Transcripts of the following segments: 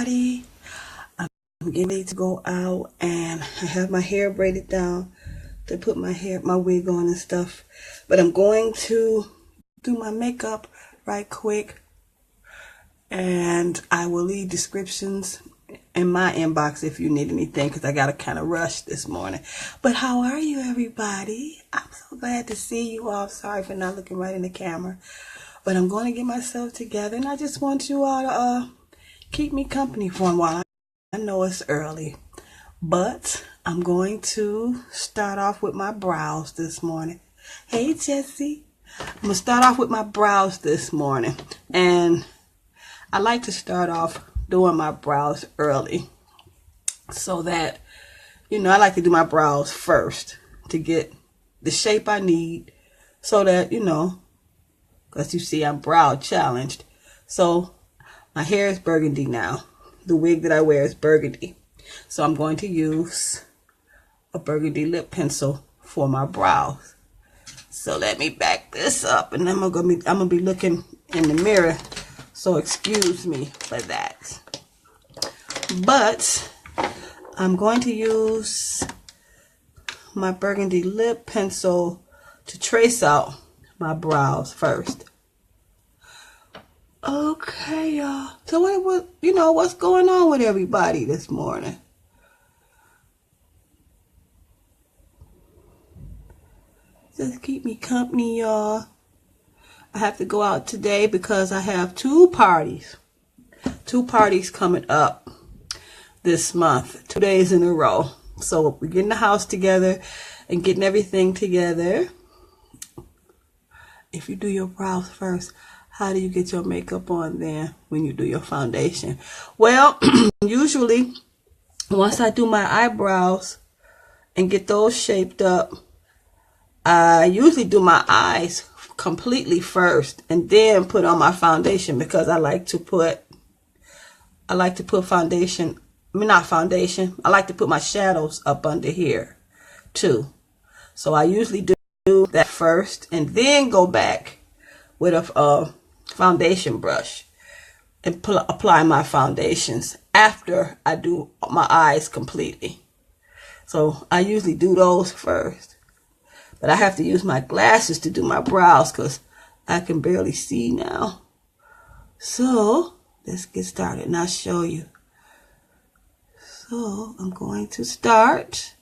everybody. I'm getting ready to go out and I have my hair braided down to put my wig on and stuff. But I'm going to do my makeup right quick, and I will leave descriptions in my inbox if you need anything, because I got to kind of rush this morning. But how are you, everybody? I'm so glad to see you all. Sorry for not looking right in the camera, but I'm going to get myself together, and I just want you all to keep me company for a while. I know it's early, but I'm going to start off with my brows this morning. Hey, Jessie. I'm going to start off with my brows this morning, and I like to start off doing my brows early so that, I like to do my brows first to get the shape I need so that, because you see I'm brow challenged. So my hair is burgundy now. The wig that I wear is burgundy. So I'm going to use a burgundy lip pencil for my brows. So let me back this up, and I'm gonna be looking in the mirror. So excuse me for that. But I'm going to use my burgundy lip pencil to trace out my brows first. Okay, y'all. So what's going on with everybody this morning? Just keep me company, y'all. I have to go out today because I have two parties coming up this month, 2 days in a row. So we're getting the house together and getting everything together. If you do your brows first, how do you get your makeup on then when you do your foundation? Well, usually once I do my eyebrows and get those shaped up, I usually do my eyes completely first and then put on my foundation, because I like to put foundation. Not foundation. I like to put my shadows up under here too. So I usually do that first and then go back with a foundation brush and apply my foundations after I do my eyes completely. So I usually do those first. But I have to use my glasses to do my brows because I can barely see now. So let's get started and I'll show you. So I'm going to start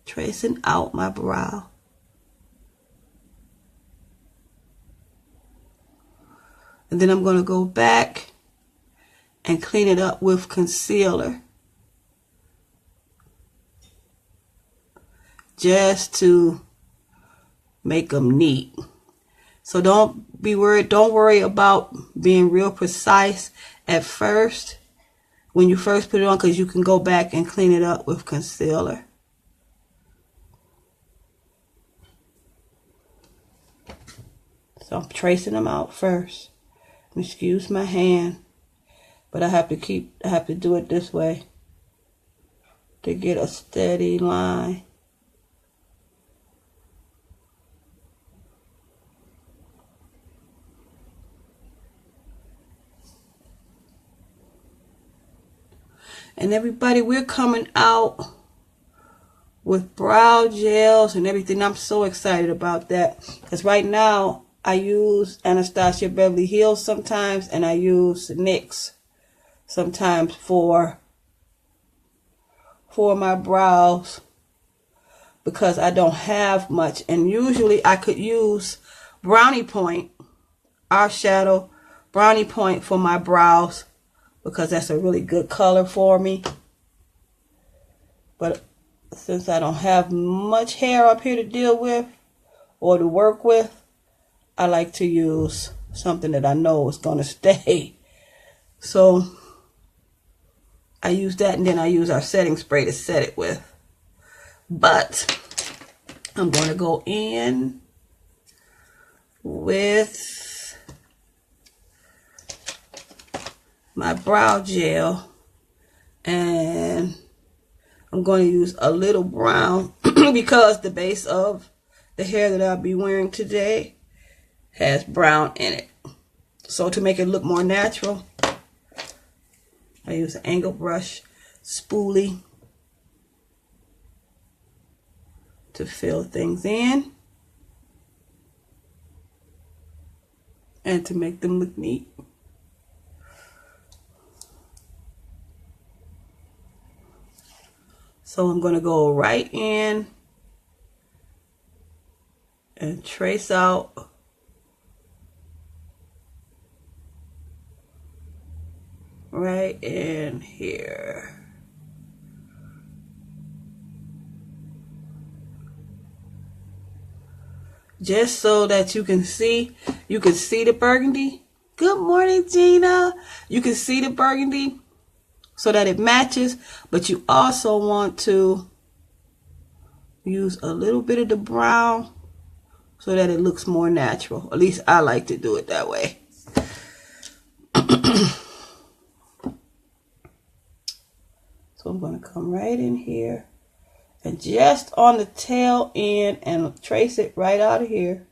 tracing out my brow. And then I'm going to go back and clean it up with concealer, just to make them neat. So don't be worried. Don't worry about being real precise at first when you first put it on, because you can go back and clean it up with concealer. So I'm tracing them out first. Excuse my hand, but I have to do it this way to get a steady line. And everybody, we're coming out with brow gels and everything. I'm so excited about that, because right now I use Anastasia Beverly Hills sometimes, and I use NYX sometimes for my brows, because I don't have much. And usually I could use Brownie Point eyeshadow, Brownie Point for my brows, because that's a really good color for me. But since I don't have much hair up here to deal with or to work with, I like to use something that I know is going to stay. So I use that, and then I use our setting spray to set it with. But I'm going to go in with my brow gel, and I'm going to use a little brown because the base of the hair that I'll be wearing today has brown in it. So to make it look more natural, I use an angle brush spoolie to fill things in and to make them look neat. So I'm going to go right in and trace out right in here. Just so that you can see the burgundy. Good morning, Gina. You can see the burgundy so that it matches, but you also want to use a little bit of the brown so that it looks more natural. At least I like to do it that way. So I'm going to come right in here and just on the tail end and trace it right out of here.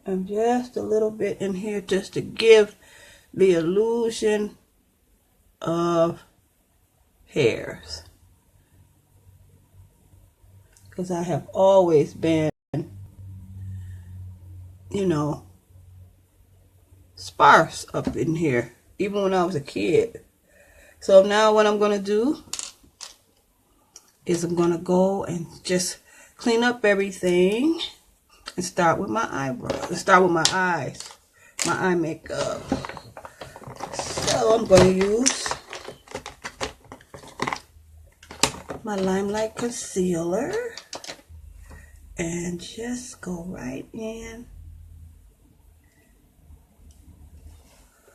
And just a little bit in here just to give the illusion of hairs. Because I have always been, you know, sparse up in here, even when I was a kid. So now what I'm going to do is I'm going to go and just clean up everything and start with my eyebrows. Start with my eyes, my eye makeup. So I'm going to use my Limelight concealer and just go right in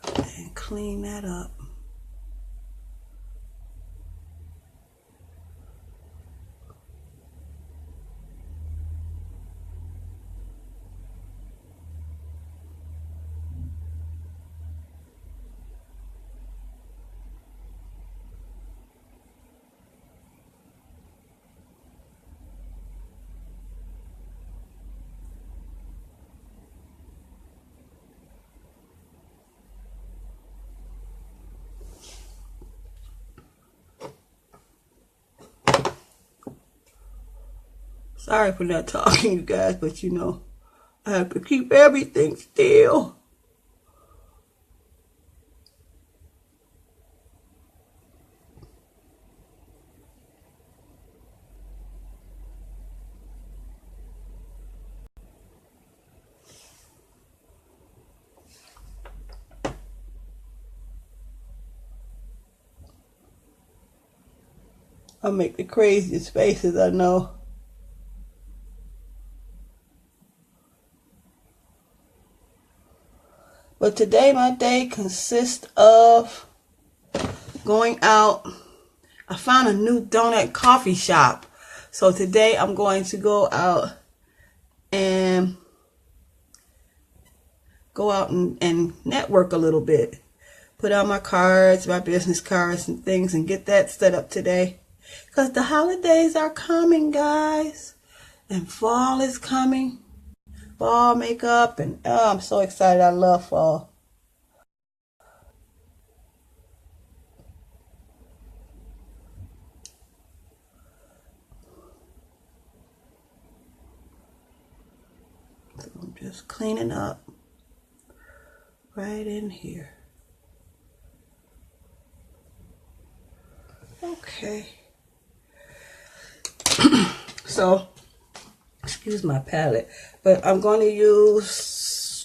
and clean that up. Sorry for not talking, you guys, but you know, I have to keep everything still. I make the craziest faces, I know. But today my day consists of going out. I found a new donut coffee shop. So today I'm going to go out and network a little bit. Put out my cards, my business cards and things, and get that set up today. Because the holidays are coming, guys. And fall is coming. Fall makeup, and oh, I'm so excited. I love fall. So I'm just cleaning up right in here. Okay. So, excuse my palette, but I'm going to use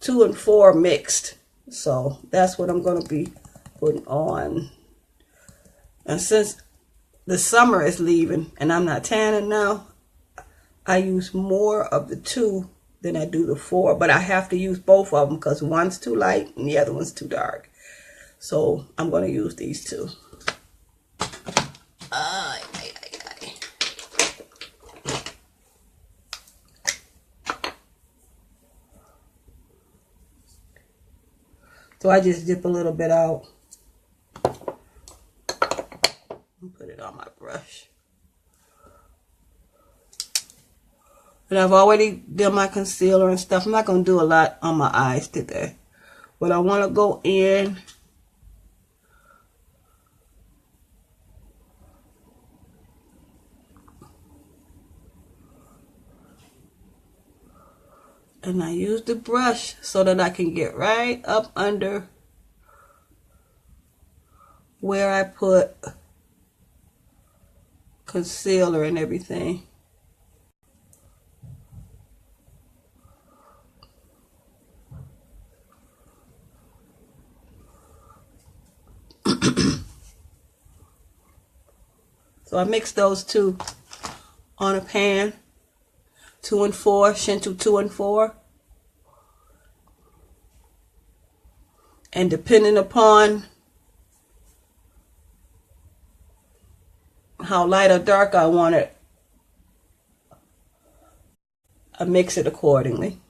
2 and 4 mixed. So that's what I'm going to be putting on. And since the summer is leaving and I'm not tanning now, I use more of the 2 than I do the 4. But I have to use both of them because one's too light and the other one's too dark. So I'm going to use these 2. So I just dip a little bit out and put it on my brush. But I've already done my concealer and stuff. I'm not going to do a lot on my eyes today. But I want to go in and I use the brush so that I can get right up under where I put concealer and everything. So I mix those two on a pan, 2 and 4, Shinto 2 and 4. And depending upon how light or dark I want it, I mix it accordingly.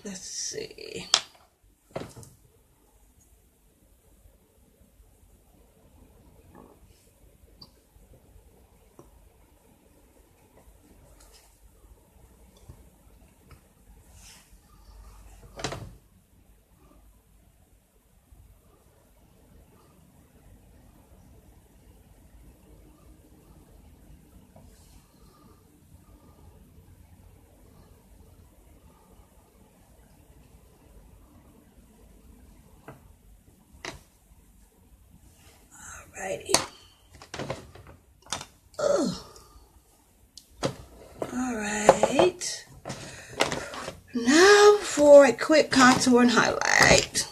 Let's see. Alrighty. Alright. Now for a quick contour and highlight.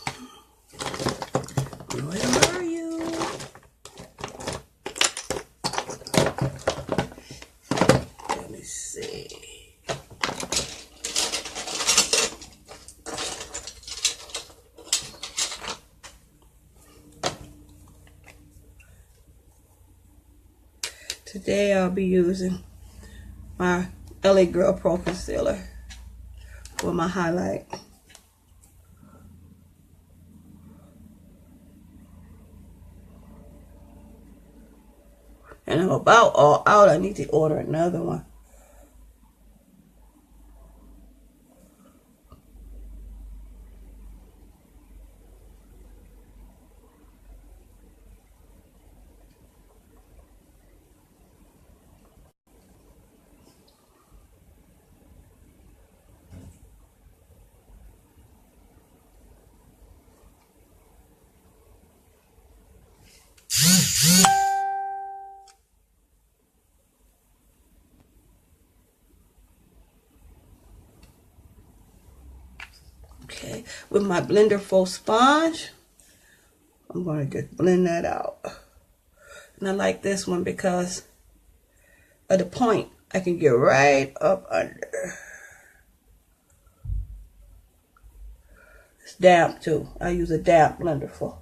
Where are you? Let me see. Today I'll be using my LA Girl Pro Concealer for my highlight. And I'm about all out. I need to order another one. Okay, with my blender full sponge, I'm going to just blend that out. And I like this one because of the point. I can get right up under. It's damp too. I use a damp blender for.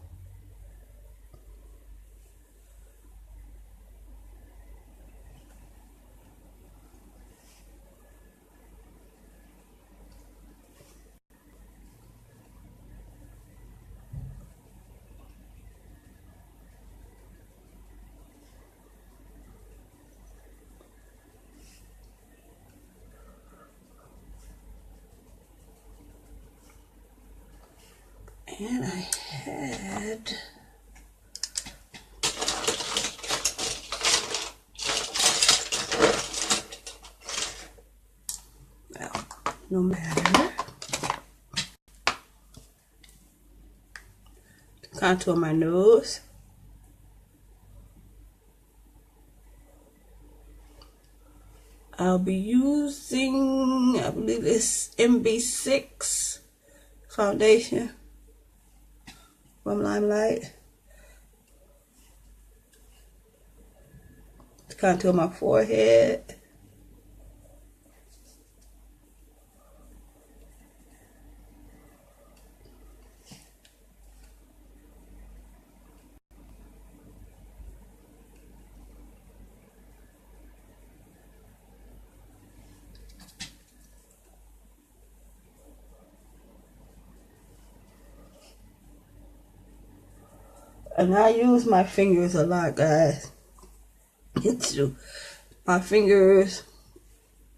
And I had well, no matter. To contour my nose. I'll be using, I believe it's MB6 foundation from Limelight to contour my forehead. And I use my fingers a lot, guys. It's true. My fingers,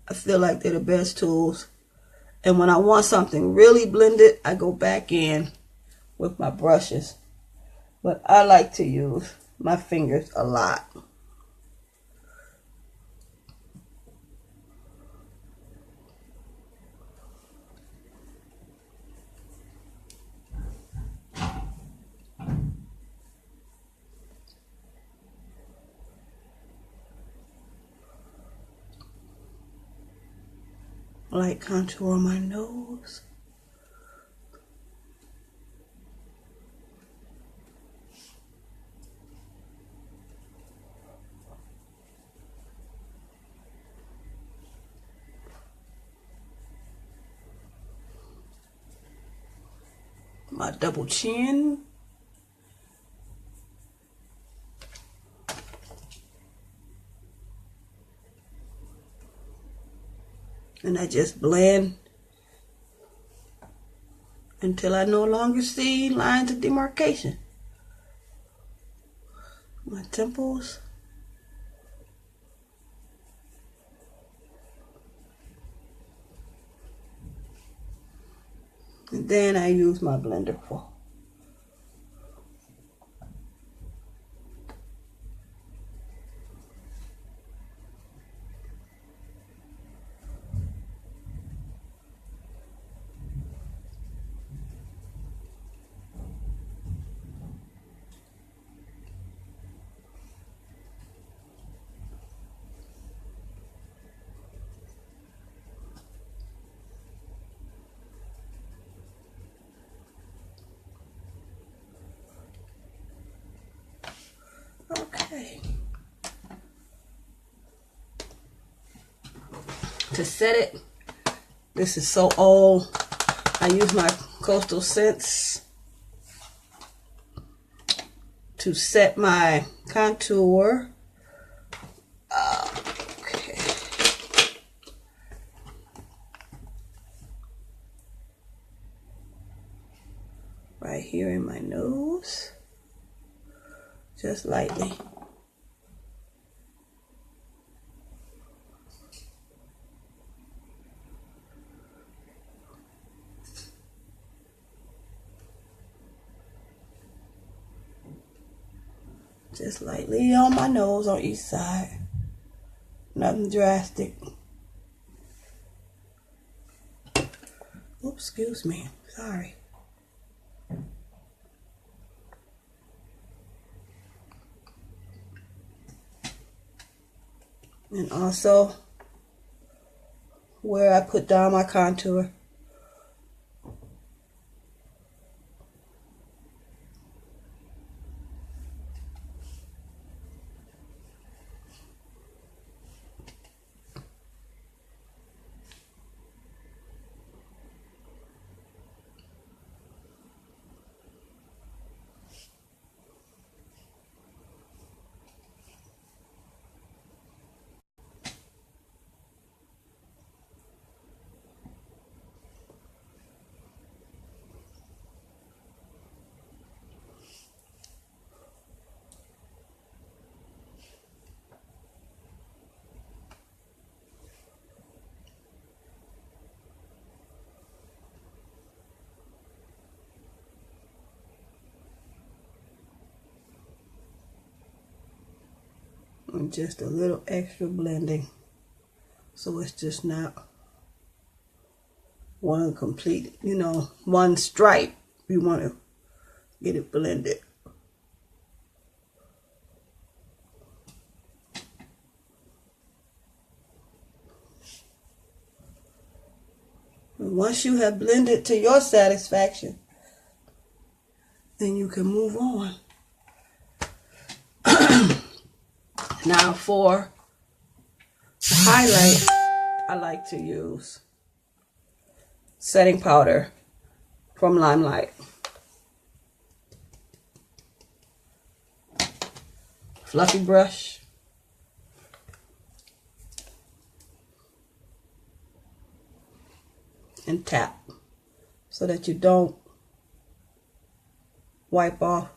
I feel like they're the best tools. And when I want something really blended, I go back in with my brushes. But I like to use my fingers a lot. Like contour on my nose. My double chin. And I just blend until I no longer see lines of demarcation. My temples. And then I use my blender for. Okay. To set it, this is so old. I use my Coastal Scents to set my contour. Okay. Right here in my nose. Just lightly. Just lightly on my nose on each side. Nothing drastic. Oops, excuse me. Sorry. And also where I put down my contour. And just a little extra blending. So it's just not one complete, one stripe. You want to get it blended. And once you have blended to your satisfaction, then you can move on. Now for the highlight, I like to use setting powder from Limelight. Fluffy brush. And tap so that you don't wipe off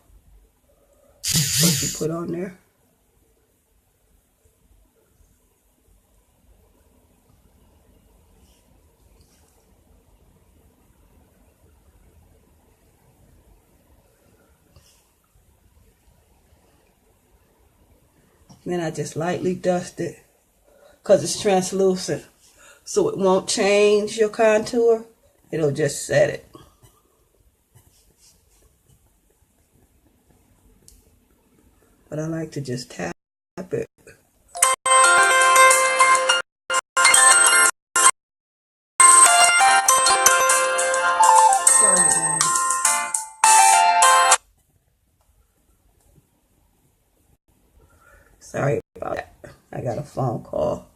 what you put on there. Then I just lightly dust it because it's translucent, so it won't change your contour. It'll just set it. But I like to just tap it. Sorry about that. I got a phone call.